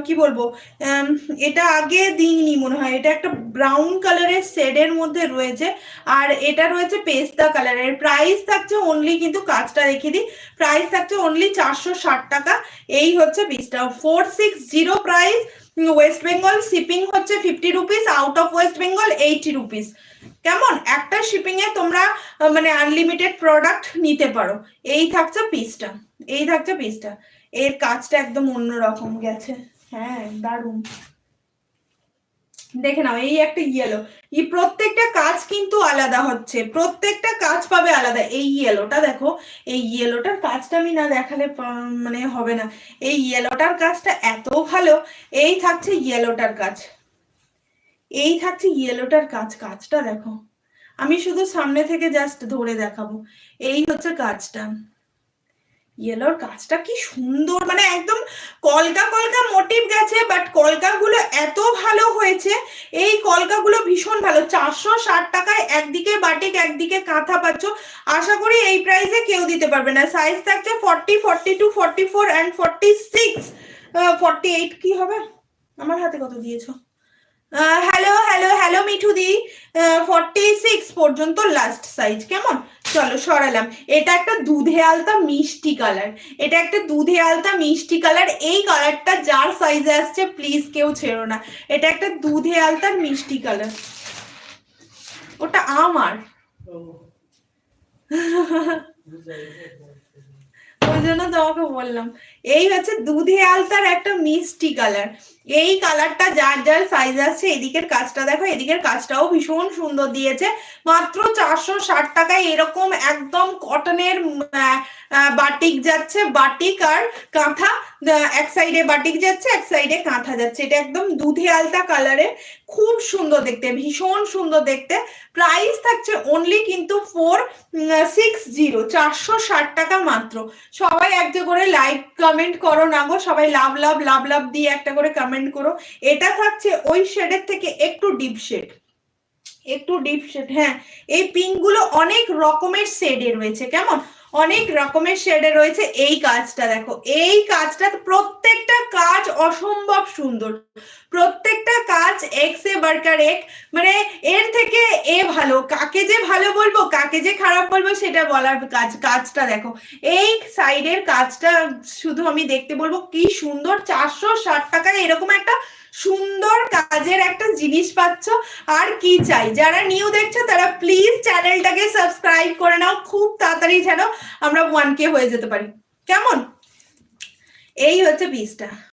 কি বলবো, এটা আগে দিইনি মনে হয়, এটা একটা ব্রাউন কালারের শেডের মধ্যে রয়েছে, আর এটা রয়েছে পেস্তা কালারের। প্রাইস থাকছে অনলি, কিন্তু কাজটা রেখে দিই, প্রাইস থাকছে অনলি 460 টাকা। এই হচ্ছে পিসটা 460 প্রাইস। ওয়েস্ট বেঙ্গল শিপিং হচ্ছে 50 rupees, out of West Bengal 80 rupees. কেমন, একটা শিপিং এ তোমরা মানে আনলিমিটেড প্রোডাক্ট নিতে পারো। এই থাকছে পিসটা, এই থাকছে পিসটা। এর কাজটা একদম অন্যরকম গেছে, হ্যাঁ দারুন। দেখে নাও, এই একটা ইয়েলো, এই প্রত্যেকটা কাজ কিন্তু আলাদা হচ্ছে, প্রত্যেকটা কাজ পাবে আলাদা। এই ইয়েলোটা দেখো, এই ইয়েলোটার কাজটা আমি না দেখালে মানে হবে না। এই ইয়েলোটার কাজটা এত ভালো। এই থাকছে ইয়েলোটার কাজ, এই থাকছে ইয়েলোটার কাজ, কাজটা দেখো। আমি শুধু সামনে থেকে জাস্ট ধরে দেখাবো। এই হচ্ছে কাজটা, ইয়েলোর কাজটা কি সুন্দর, মানে একদম কলকা কলকা মোটিভ গেছে, বাট কলকাগুলো এত ভালো হয়েছে। এই কলকাগুলো ভীষণ ভালো। 460 টাকায় একদিকে বাটিক একদিকে কাঁথা পাচ্ছ। আশা করি এই প্রাইসে কেউ দিতে পারবে না। সাইজ থাকছে 40, 42, 44 অ্যান্ড 46, 48 কি হবে, আমার হাতে কত দিয়েছো? হ্যালো হ্যালো হ্যালো মিঠুদি, 46 পর্যন্ত লাস্ট সাইজ। কেমন, চলো সরালাম। এটা একটা দুধে আলতা মিষ্টি কালার, এটা একটা দুধে আলতা মিষ্টি কালার। এই কালারটা যার সাইজে আসছে প্লিজ কেউ ছেড়ো না। এটা একটা দুধে আলতা মিষ্টি কালার, ওটা আমার ওই জন্য তোমাকে বললাম। এই হচ্ছে দুধে আলতার একটা মিষ্টি কালার। এই কালারটা যার যার সাইজ আছে। এদিকের কাজটা দেখো, এদিকের কাজটাও ভীষণ সুন্দর দিয়েছে। মাত্র 460 টাকায় এরকম একদম কটনের বাটিক যাচ্ছে, বাটিক আর কাঁথা, এক সাইডে বাটিক যাচ্ছে এক সাইডে কাঁথা যাচ্ছে। এটা একদম দুধে আলতা কালারে, খুব সুন্দর দেখতে, ভীষণ সুন্দর দেখতে। প্রাইস থাকছে অনলি কিন্তু 460, 460 টাকা মাত্র। সবাই একটা করে লাইক কমেন্ট করো না গো, সবাই লাভ লাভ লাভ লাভ দিয়ে একটা করে কমেন্ট করো। এটা থাকছে ওই শেডের থেকে একটু ডিপ শেড, একটু ডিপ শেড। হ্যাঁ, এই পিঙ্ক গুলো অনেক রকমের শেডে রয়েছে। কেমন, অনেক রকমের শেডে রয়েছে। এই কাজটা দেখো, এই কাজটা প্রত্যেকটা কাজ অসম্ভব সুন্দর, প্রত্যেকটা কাজ এক্স এ বার্কার এক, মানে এর থেকে এ ভালো। কাকে যে ভালো বলবো কাকে যে খারাপ বলবো সেটা বলার কাজ। কাজটা দেখো, এই সাইডের কাজটা শুধু আমি দেখতে বলবো কি সুন্দর। 460 টাকায় এরকম একটা সুন্দর কাজের একটা জিনিস পাচ্ছ। আর কি চাই? যারা নিউ দেখছো তারা প্লিজ চ্যানেলটাকে সাবস্ক্রাইব করে নাও, খুব তাড়াতাড়ি যেন আমরা 1K হয়ে যেতে পারি। কেমন, এই হচ্ছে পিসটা।